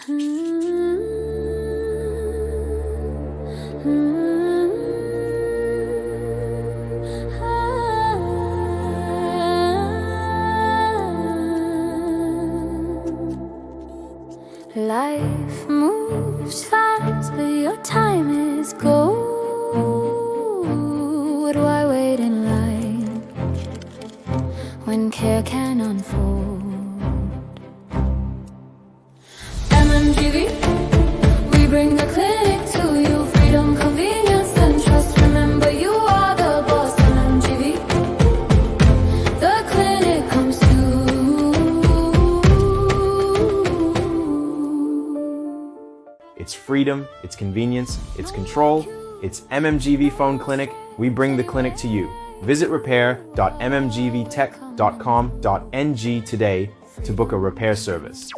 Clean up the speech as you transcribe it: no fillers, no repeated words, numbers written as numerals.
Life moves fast, but your time is gold. Why wait in line when care can unfold? MMGV, we bring the clinic to you. Freedom, convenience, and trust. Remember, you are the boss. MMGV, the clinic comes to It's freedom, it's convenience, it's control. It's MMGV Phone Clinic. We bring the clinic to you. Visit repair.mmgvtech.com.ng today to book a repair service.